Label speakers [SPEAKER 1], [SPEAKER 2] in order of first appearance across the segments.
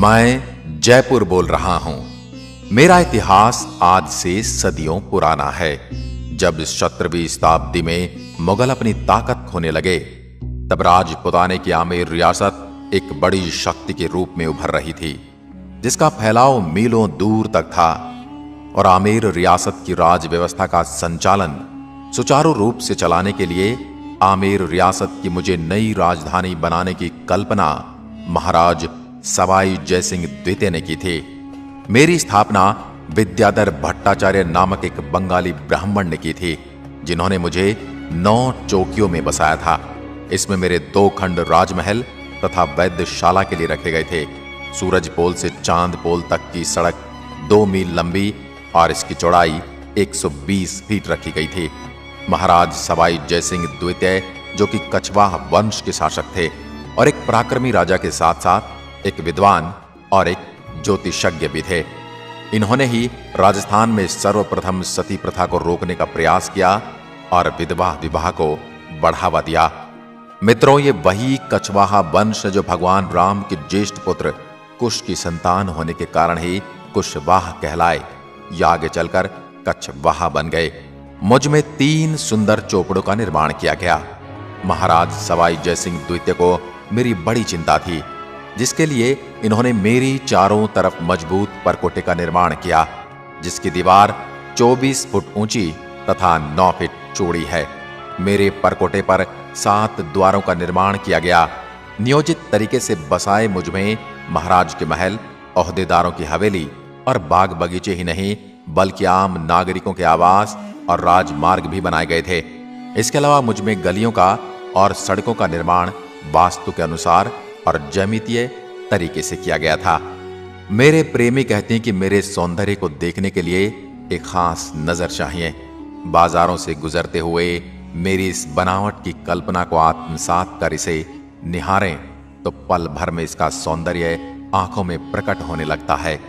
[SPEAKER 1] मैं जयपुर बोल रहा हूं। मेरा इतिहास आज से सदियों पुराना है। जब 17वीं शताब्दी में मुगल अपनी ताकत खोने लगे, तब राजपुताने की आमेर रियासत एक बड़ी शक्ति के रूप में उभर रही थी, जिसका फैलाव मीलों दूर तक था। और आमेर रियासत की राज व्यवस्था का संचालन सुचारू रूप से चलाने के लिए आमेर रियासत की मुझे नई राजधानी बनाने की कल्पना महाराज सवाई जयसिंह द्वितीय ने की थी। मेरी स्थापना विद्याधर भट्टाचार्य नामक एक बंगाली ब्राह्मण ने की थी, जिन्होंने मुझे 9 चौकियों में बसाया था। इसमें मेरे 2 खंड राजमहल तथा वैद्यशाला के लिए रखे गए थे। सूरज पोल से चांद पोल तक की सड़क 2 मील लंबी और इसकी चौड़ाई 120 फीट रखी गई थी। महाराज सवाई जयसिंह द्वितीय, जो कि कछवाह वंश के शासक थे और एक पराक्रमी राजा के साथ साथ एक विद्वान और एक ज्योतिषज्ञ भी थे, इन्होंने ही राजस्थान में सर्वप्रथम सती प्रथा को रोकने का प्रयास किया और विधवा विवाह को बढ़ावा दिया। मित्रों, ये वही कछवाहा वंश जो भगवान राम के ज्येष्ठ पुत्र कुश की संतान होने के कारण ही कुशवाह कहलाए, या आगे चलकर कछवाहा बन गए। मुझ में 3 सुंदर चौपड़ों का निर्माण किया गया। महाराज सवाई जयसिंह द्वितीय को मेरी बड़ी चिंता थी, जिसके लिए इन्होंने मेरी चारों तरफ मजबूत परकोटे का निर्माण किया, जिसकी दीवार 24 फुट ऊंची तथा 9 फीट चौड़ी है। मेरे परकोटे पर 7 द्वारों का निर्माण किया गया। नियोजित तरीके से बसाए मुझ में महाराज के महल, ओहदेदारों की हवेली और बाग बगीचे ही नहीं, बल्कि आम नागरिकों के आवास और राजमार्ग भी बनाए गए थे। इसके अलावा मुझ में गलियों का और सड़कों का निर्माण वास्तु के अनुसार और ज्यामितीय तरीके से किया गया था। मेरे प्रेमी कहते हैं कि मेरे सौंदर्य को देखने के लिए एक खास नजर चाहिए। बाजारों से गुजरते हुए मेरी इस बनावट की कल्पना को आत्मसात कर इसे निहारें तो पल भर में इसका सौंदर्य आंखों में प्रकट होने लगता है।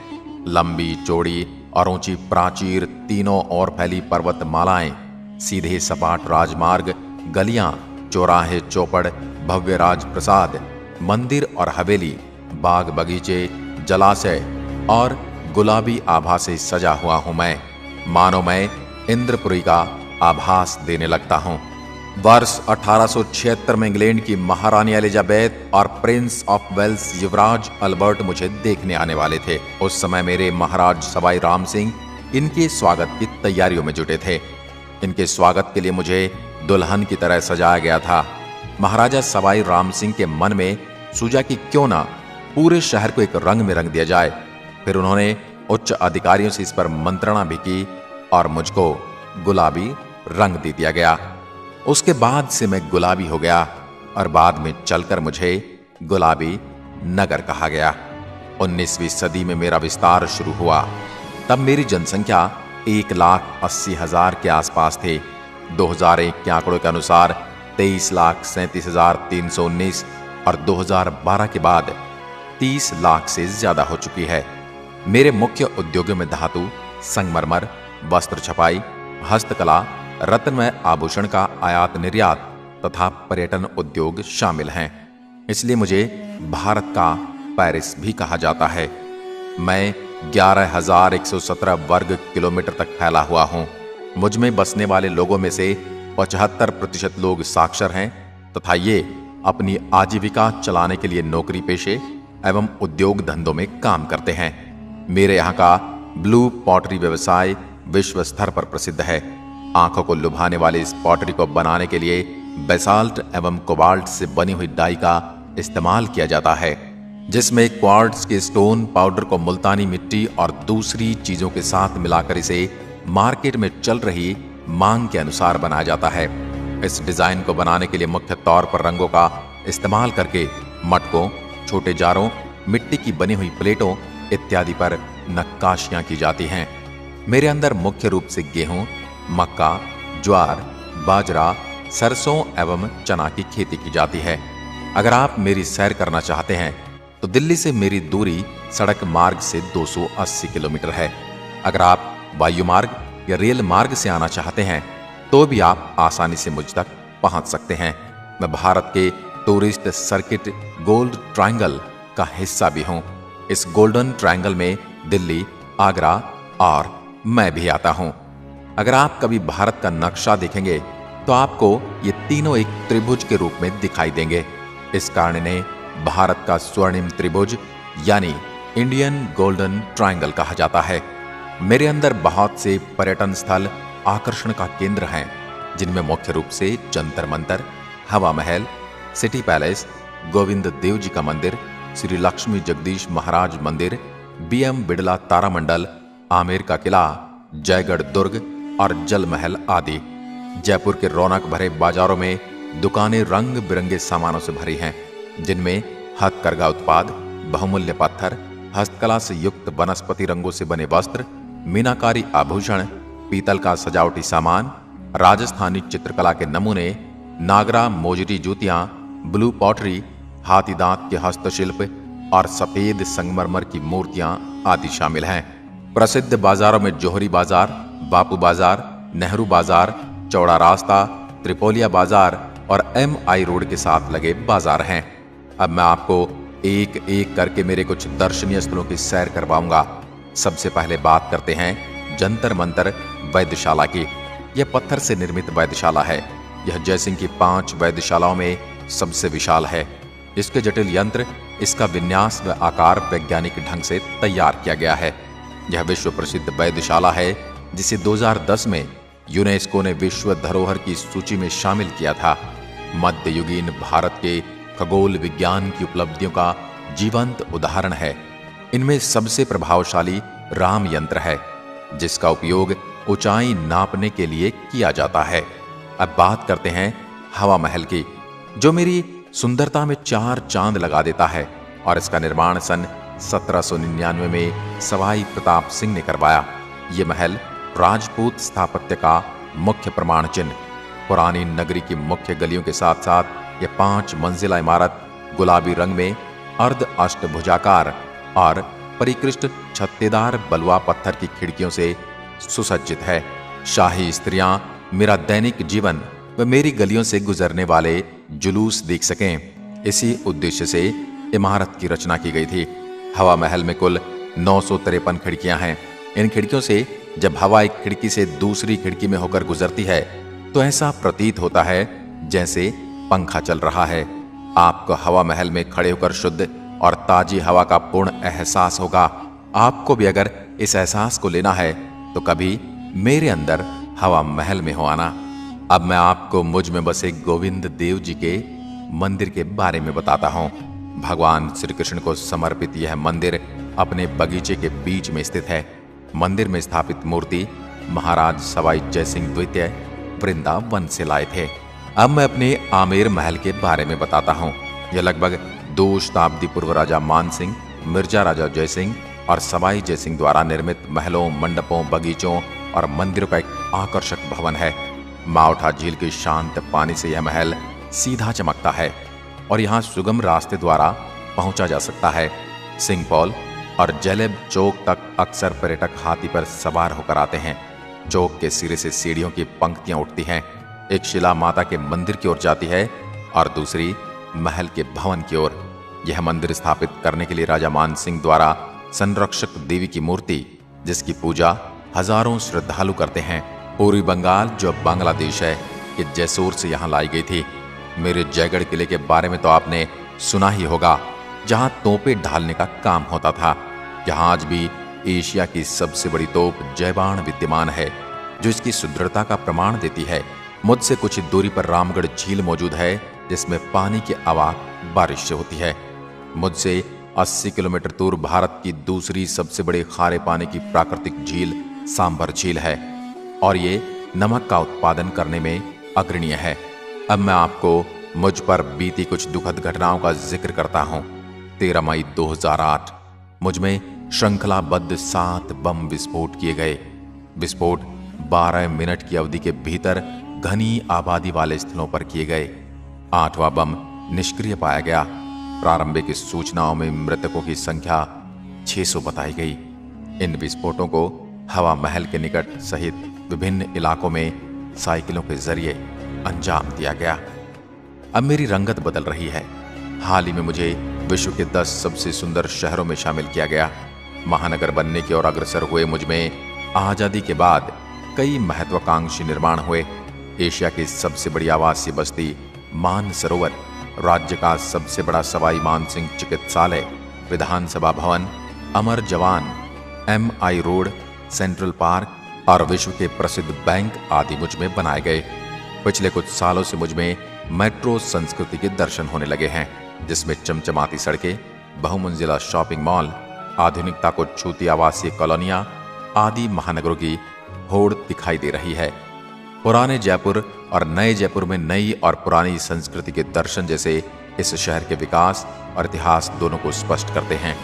[SPEAKER 1] लंबी चौड़ी और ऊंची प्राचीर, तीनों ओर फैली पर्वतमालाएं, सीधे सपाट राजमार्ग, गलियां, चौराहे, चौपड़, भव्य राजप्रसाद, मंदिर और हवेली, बाग बगीचे, जलाशय और गुलाबी आभा से सजा हुआ हूं मैं, मानो मैं इंद्रपुरी का आभास देने लगता हूं। वर्ष 1876 में इंग्लैंड की महारानी एलिजाबेथ और प्रिंस ऑफ वेल्स युवराज अल्बर्ट मुझे देखने आने वाले थे। उस समय मेरे महाराज सवाई राम सिंह इनके स्वागत की तैयारियों में जुटे थे। इनके स्वागत के लिए मुझे दुल्हन की तरह सजाया गया था। महाराजा सवाई राम सिंह के मन में सूझा कि क्यों ना पूरे शहर को एक रंग में रंग दिया जाए। फिर उन्होंने उच्च अधिकारियों से इस पर मंत्रणा भी की और मुझको गुलाबी रंग दे दिया गया। उसके बाद से मैं गुलाबी हो गया और बाद में चलकर मुझे गुलाबी नगर कहा गया। 19वीं सदी में मेरा विस्तार शुरू हुआ। तब मेरी जनसंख्या 1,80,000 के आसपास थे। 2001 के आंकड़ों के अनुसार 23,37,319 और 2012 के बाद 30 लाख से ज्यादा हो चुकी है। मेरे मुख्य उद्योगों में धातु, संगमरमर, वस्त्र छपाई, हस्तकला, रत्नमय आभूषण का आयात निर्यात तथा पर्यटन उद्योग शामिल हैं। इसलिए मुझे भारत का पेरिस भी कहा जाता है। मैं 11,117 वर्ग किलोमीटर तक फैला हुआ हूं। मुझ में बसने वाले लोगों में से 75% लोग साक्षर हैं तथा ये अपनी आजीविका चलाने के लिए नौकरी पेशे एवं उद्योग धंधों में काम करते हैं। मेरे यहाँ का ब्लू पॉटरी व्यवसाय विश्व स्तर पर प्रसिद्ध है। आंखों को लुभाने वाली इस पॉटरी को बनाने के लिए बेसाल्ट एवं कोबाल्ट से बनी हुई डाई का इस्तेमाल किया जाता है, जिसमें क्वार्ट्ज के स्टोन पाउडर को मुल्तानी मिट्टी और दूसरी चीजों के साथ मिलाकर इसे मार्केट में चल रही मांग के अनुसार बनाया जाता है। इस डिजाइन को बनाने के लिए मुख्य तौर पर रंगों का इस्तेमाल करके मटकों, छोटे जारों, मिट्टी की बनी हुई प्लेटों इत्यादि पर नक्काशियां की जाती हैं। मेरे अंदर मुख्य रूप से गेहूं, मक्का, ज्वार, बाजरा, सरसों एवं चना की खेती की जाती है। अगर आप मेरी सैर करना चाहते हैं तो दिल्ली से मेरी दूरी सड़क मार्ग से 280 किलोमीटर है। अगर आप वायु मार्ग या रेल मार्ग से आना चाहते हैं तो भी आप आसानी से मुझ तक पहुंच सकते हैं। मैं भारत के टूरिस्ट सर्किट गोल्ड ट्रायंगल का हिस्सा भी हूं। इस गोल्डन ट्रायंगल में दिल्ली, आगरा और मैं भी आता हूं। अगर आप कभी भारत का नक्शा देखेंगे तो आपको ये तीनों एक त्रिभुज के रूप में दिखाई देंगे। इस कारण इन्हें भारत का स्वर्णिम त्रिभुज यानी इंडियन गोल्डन ट्रायंगल कहा जाता है। मेरे अंदर बहुत से पर्यटन स्थल आकर्षण का केंद्र हैं, जिनमें मुख्य रूप से जंतर मंतर, हवा महल, सिटी पैलेस, गोविंद देव जी का मंदिर, श्री लक्ष्मी जगदीश महाराज मंदिर, BM बिड़ला तारामंडल, आमेर का किला, जयगढ़ दुर्ग और जल महल आदि। जयपुर के रौनक भरे बाजारों में दुकानें रंग बिरंगे सामानों से भरी हैं, जिनमें हथकरघा उत्पाद, बहुमूल्य पत्थर, हस्तकला से युक्त वनस्पति रंगों से बने वस्त्र, मीनाकारी आभूषण, पीतल का सजावटी सामान, राजस्थानी चित्रकला के नमूने, नागरा मोजरी जूतियां, ब्लू पॉटरी, हाथी दांत के हस्तशिल्प और सफेद संगमरमर की मूर्तियां आदि शामिल हैं। प्रसिद्ध बाजारों में जोहरी बाजार, बापू बाजार, नेहरू बाजार, चौड़ा रास्ता, त्रिपोलिया बाजार और MI रोड के साथ लगे बाजार हैं। अब मैं आपको एक एक करके मेरे कुछ दर्शनीय स्थलों की सैर करवाऊंगा। सबसे पहले बात करते हैं जंतर मंतर वैद्यशाला की। यह पत्थर से निर्मित वैद्यशाला है। यह जयसिंह की 5 वैद्यशालाओं में सबसे विशाल है। इसके जटिल यंत्र, इसका विन्यास व आकार वैज्ञानिक ढंग से तैयार किया गया है। यह विश्व प्रसिद्ध वैद्यशाला है, जिसे 2010 में यूनेस्को ने विश्व धरोहर की सूची में शामिल किया था। मध्ययुगीन भारत के खगोल विज्ञान की उपलब्धियों का जीवंत उदाहरण है। इनमें सबसे प्रभावशाली राम यंत्र है, जिसका उपयोग ऊंचाई नापने के लिए किया जाता है। अब बात करते हैं हवा महल की, जो मेरी सुंदरता में 4 चांद लगा देता है और इसका निर्माण सन 1799 में सवाई प्रताप सिंह ने करवाया। ये महल राजपूत स्थापत्य का मुख्य प्रमाण चिन्ह। पुरानी नगरी की मुख्य गलियों के साथ साथ यह 5 मंजिला इमारत गुलाबी रंग में अर्ध अष्टभुजाकार और परिकृष्ट छत्तेदार बलुआ पत्थर की खिड़कियों से सुसज्जित है। शाही स्त्रियां मेरा दैनिक जीवन व मेरी गलियों से गुजरने वाले जुलूस देख सकें, इसी उद्देश्य से इमारत की रचना की गई थी। हवा महल में कुल 953 खिड़कियां हैं। इन खिड़कियों से जब हवा एक खिड़की से दूसरी खिड़की में होकर गुजरती है तो ऐसा प्रतीत होता है जैसे पंखा चल रहा है। आपको हवा महल में खड़े होकर शुद्ध और ताजी हवा का पूर्ण एहसास होगा। आपको भी अगर इस एहसास को लेना है तो कभी मेरे अंदर हवा महल में हो आना। अब मैं आपको मुझ में बसे गोविंद देव जी के मंदिर के बारे में बताता हूँ। भगवान श्री कृष्ण को समर्पित यह मंदिर अपने बगीचे के बीच में स्थित है। मंदिर में स्थापित मूर्ति महाराज सवाई जयसिंह द्वितीय वृंदावन से लाए थे। अब मैं अपने आमेर महल के बारे में बताता हूँ। यह लगभग 2 शताब्दी पूर्व राजा मानसिंह, मिर्जा राजा जयसिंह और सवाई जयसिंह द्वारा निर्मित महलों, मंडपों, बगीचों और मंदिरों का एक आकर्षक भवन है। मावठा झील के शांत पानी से यह महल सीधा चमकता है और यहाँ सुगम रास्ते द्वारा पहुंचा जा सकता है। सिंहपौल और जलेब चौक तक अक्सर पर्यटक हाथी पर सवार होकर आते हैं। चौक के सिरे से सीढ़ियों की पंक्तियां उठती हैं। एक शिला माता के मंदिर की ओर जाती है और दूसरी महल के भवन की ओर। यह मंदिर स्थापित करने के लिए राजा मानसिंह द्वारा संरक्षक देवी की मूर्ति, जिसकी पूजा हजारों श्रद्धालु करते हैं, पूर्वी बंगाल जो बांग्लादेश है कि जैसोर से यहाँ लाई गई थी। मेरे जयगढ़ किले के बारे में तो आपने सुना ही होगा, जहां तोपें ढालने का काम होता था। यहाँ आज भी एशिया की सबसे बड़ी तोप जयबाण विद्यमान है, जो इसकी सुदृढ़ता का प्रमाण देती है। मुझसे कुछ ही दूरी पर रामगढ़ झील मौजूद है, जिसमें पानी की आवाज बारिश से होती है। मुझसे 80 किलोमीटर दूर भारत की दूसरी सबसे बड़ी खारे पानी की प्राकृतिक झील सांभर झील है और ये नमक का उत्पादन करने में अग्रणीय है। अब मैं आपको मुझ पर बीती कुछ दुखद घटनाओं का जिक्र करता हूँ। 13 मई 2008 मुझ में श्रृंखलाबद्ध 7 बम विस्फोट किए गए। विस्फोट 12 मिनट की अवधि के भीतर घनी आबादी वाले स्थलों पर किए गए। 8वां बम निष्क्रिय पाया गया। प्रारंभिक सूचनाओं में मृतकों की संख्या 600 बताई गई। इन विस्फोटों को हवा महल के निकट सहित विभिन्न इलाकों में साइकिलों के जरिए अंजाम दिया गया। अब मेरी रंगत बदल रही है। हाल ही में मुझे विश्व के 10 सबसे सुंदर शहरों में शामिल किया गया। महानगर बनने की ओर अग्रसर हुए मुझ में आजादी के बाद कई महत्वाकांक्षी निर्माण हुए। एशिया की सबसे बड़ी आवासीय बस्ती मानसरोवर, राज्य का सबसे बड़ा सवाई मानसिंह चिकित्सालय, विधानसभा भवन, अमर जवान, MI रोड, सेंट्रल पार्क और विश्व के प्रसिद्ध बैंक आदि मुझ में बनाए गए। पिछले कुछ सालों से मुझ में मेट्रो संस्कृति के दर्शन होने लगे हैं, जिसमें चमचमाती सड़कें, बहुमंजिला शॉपिंग मॉल, आधुनिकता को छूती आवासीय कॉलोनियां आदि महानगरों की होड़ दिखाई दे रही है। पुराने जयपुर और नए जयपुर में नई और पुरानी संस्कृति के दर्शन जैसे इस शहर के विकास और इतिहास दोनों को स्पष्ट करते हैं।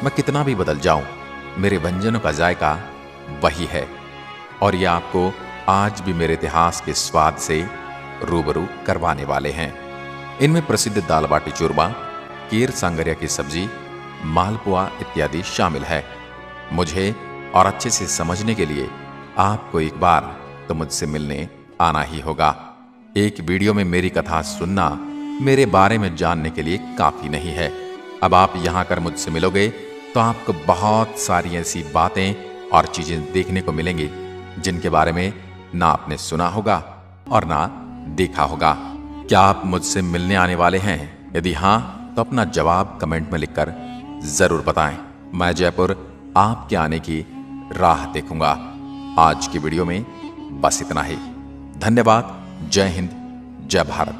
[SPEAKER 1] मैं कितना भी बदल जाऊं, मेरे व्यंजनों का जायका वही है और ये आपको आज भी मेरे इतिहास के स्वाद से रूबरू करवाने वाले हैं। इनमें प्रसिद्ध दाल बाटी चूरमा, केर सांगरिया की सब्जी, मालपुआ इत्यादि शामिल है। मुझे और अच्छे से समझने के लिए आपको एक बार तो मुझसे मिलने आना ही होगा। एक वीडियो में मेरी कथा सुनना मेरे बारे में जानने के लिए काफी नहीं है। अब आप यहां कर मुझसे मिलोगे तो आपको बहुत सारी ऐसी बातें और चीजें देखने को मिलेंगी जिनके बारे में ना आपने सुना होगा और ना देखा होगा। क्या आप मुझसे मिलने आने वाले हैं? यदि हां तो अपना जवाब कमेंट में लिखकर जरूर बताएं। मैं जयपुर आपके आने की राह देखूंगा। आज की वीडियो में बस इतना ही। धन्यवाद। जय हिंद, जय भारत।